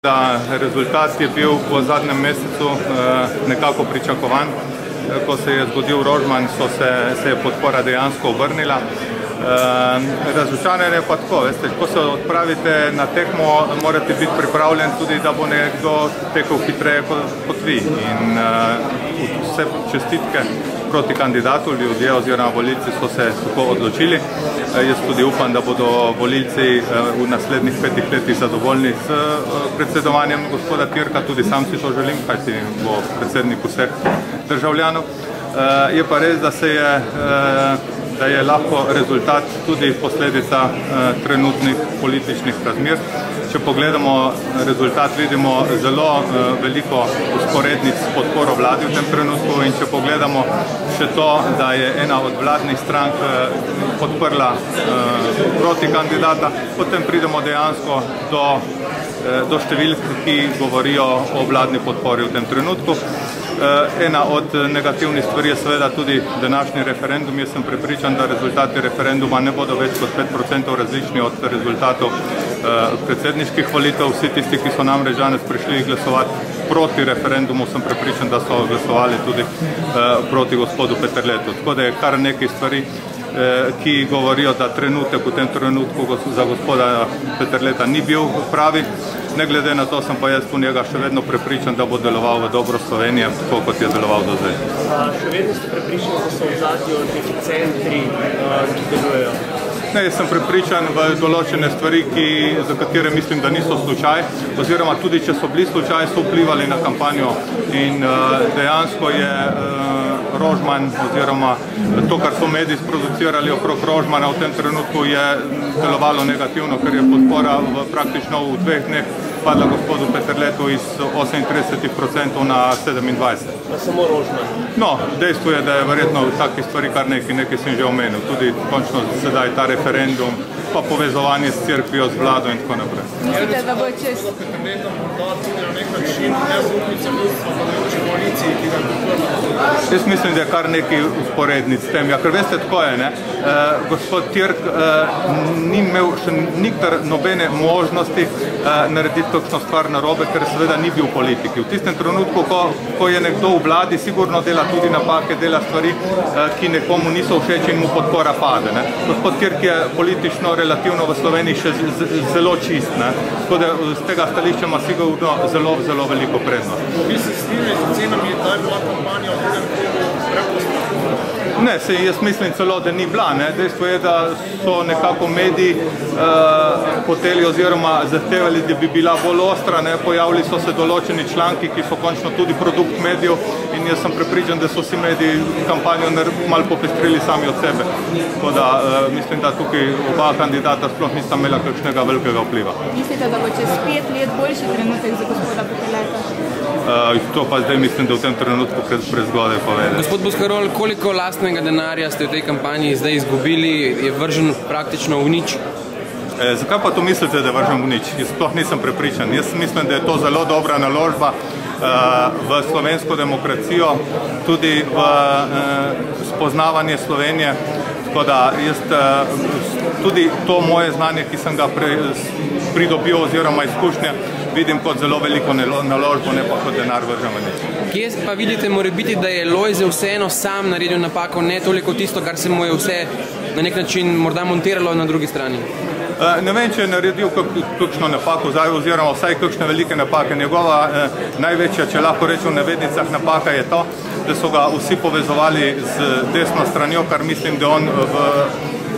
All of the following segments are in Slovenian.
Da rezultat je bil v zadnjem mesecu nekako pričakovan. Ko se je zgodil Rožman, se je podpora dejansko obrnila. Razočaranje pa tako, veste, ko se odpravite na tekmo, morate biti pripravljen tudi, da bo nekdo tekel hitreje kot vi. In vse čestitke proti kandidatu, ljudje oziroma volilci so se tako odločili. Jaz tudi upam, da bodo volilci v naslednjih 5 letih zadovoljni s predsedovanjem gospoda Tirka, tudi sam si to želim, kajti bo predsednik vseh državljanov. Je pa res, da je lahko rezultat tudi posledica trenutnih političnih razmer. Če pogledamo rezultat, vidimo zelo veliko usporednic s podporo vladi v tem trenutku in če pogledamo še to, da je ena od vladnih strank podprla proti kandidata, potem pridemo dejansko do številk, ki govorijo o vladni podpori v tem trenutku. Ena od negativnih stvari je seveda tudi današnji referendum. Jaz sem prepričan, da rezultati referenduma ne bodo več kot 5% različni od rezultatov predsedniških volitev. Vsi tisti, ki so namreč danes prišli glasovati proti referendumu, sem prepričan, da so glasovali tudi proti gospodu Peterletu. Tako da je kar nekaj stvari, ki govorijo, da trenutek v tem trenutku za gospoda Peterleta ni bil pravi. Ne glede na to sem pa jaz po njega še vedno prepričan, da bo deloval v dobro Slovenije, tako kot je deloval do zdaj. Še vedno ste prepričani, da so v zadnji centri, ki delujejo? Ne, jaz sem prepričan v določene stvari, za katere mislim, da niso slučaj, oziroma tudi, če so bili slučaj, so vplivali na kampanjo in dejansko je Rožman oziroma to, kar so mediji sproducirali okrog Rožmana v tem trenutku, je delovalo negativno, ker je podpora praktično v 2 dneh padla gospodu Peterletu iz 38% na 27%. Samo Rožman? No, dejstvo je, da je verjetno v takih stvari kar nekaj sem že omenil. Tudi končno sedaj ta referendum, pa povezovanje s cerkvijo, z vlado in tako naprej. Mislite, da bo čez... Jaz mislim, da je kar nekaj usporednic s tem. Ja, ker veste, tako je, ne? Gospod Tirk ni imel še nikdar nobene možnosti narediti kakšno stvar narobe, ker seveda ni bil v politiki. V tistem trenutku, ko je nekdo v vladi, sigurno dela tudi napake, dela stvari, ki nekomu niso všeč in mu podpora pade. Gospod Tirk je politično relativno v Sloveniji še zelo čist. Tako da z tega stališča ima sigurno zelo veliko prednost. Vi se strinjali z ocenami, da je bila kampanja v tem preprosto? Ne, jaz mislim celo, da ni bila. Dejstvo je, da so nekako mediji hoteli oziroma zahtevali, da bi bila bolj ostra. Pojavili so se določeni članki, ki so končno tudi produkt medijev in jaz sem prepričan, da so si mediji kampanjo malo popestrili sami od sebe. Tako da mislim, da tukaj oba kandidata sploh nista imela kakšnega velikega vpliva. Mislite, da bo čez 5 let boljši trenutek za gospoda Peterleta? To pa zdaj mislim, da v tem trenutku prezgodaj povedati. Gospod Boscarol, koliko lastnega denarja ste v tej kampanji zdaj izgubili, je vržen praktično v nič? Zakaj pa to mislite, da je vržen v nič? Jaz sploh nisem prepričan. Jaz mislim, da je to zelo dobra naložba v slovensko demokracijo, tudi v spoznavanje Slovenije. Tako da jaz tudi to moje znanje, ki sem ga pridobil oziroma izkušnje, vidim kot zelo veliko naložbo, ne pa kot denar vržen v nič. Kje pa vidite, mora biti, da je Lojze vseeno sam naredil napako, ne toliko tisto, kar se mu je vse na nek način morda montiralo na drugi strani? Ne vem, če je naredil kakšno napako oziroma vsaj kakšne velike napake. Njegova največja, če lahko rečem v navednicah, napaka je to, da so ga vsi povezovali z desno stranjo, kar mislim, da on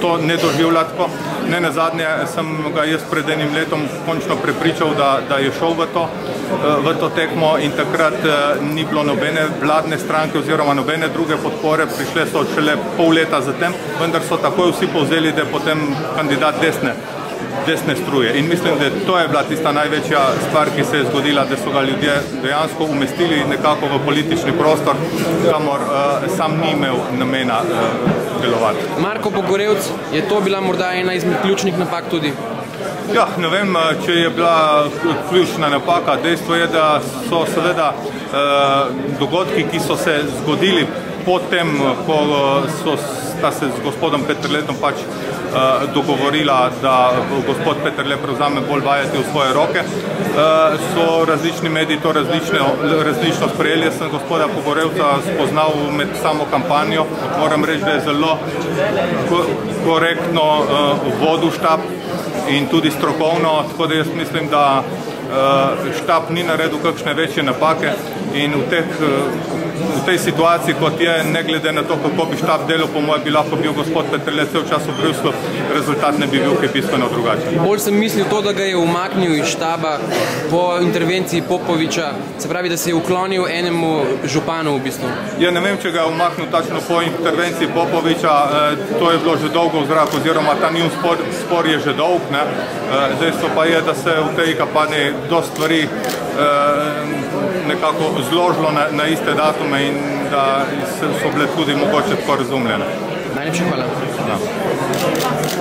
to ne doživlja tako. Ne nazadnje sem ga jaz pred enim letom končno prepričal, da je šel v to tekmo in takrat ni bilo nobene vladne stranke oziroma nobene druge podpore, prišle so šele pol leta zatem, vendar so takoj vsi povzeli, da je potem kandidat desne struje. In mislim, da to je bila tista največja stvar, ki se je zgodila, da so ga ljudje dejansko umestili nekako v politični prostor, kamor sam ni imel namena delovati. Marko Pogorevc, je to bila morda ena izmed ključnih napak tudi? Ja, ne vem, če je bila ključna napaka. Dejstvo je, da so seveda dogodki, ki so se zgodili potem, ko sta se z gospodom Peterletom pač dogovorila, da gospod Peterle prevzame bolj vajeti v svoje roke, so različni mediji to različno sprejeli. Jaz sem gospoda Pogorevca spoznal med samo kampanjo. Moram reči, da je zelo korektno vodil štab in tudi strokovno, tako da jaz mislim, da štab ni naredil kakšne večje napake in v tej situaciji, kot je, ne glede na to, kako bi štab delal, po mojem bi lahko bil gospod Peterle cel čas v Bruslju, rezultat ne bi bil kaj bistveno drugačen. Bolj sem mislil to, da ga je umaknil iz štaba po intervenciji Popoviča, se pravi, da se je uklonil enemu županu v bistvu. Ja, ne vem, če ga je umaknil tačno po intervenciji Popoviča, to je bilo že dolgo v zraku, oziroma ta njun spor je že dolg. Dejstvo pa je, da se v tej kampanji dosti stvari nekako zložilo na iste datume in da so bile tudi mogoče tako razumljene. Najlepša hvala. Ja.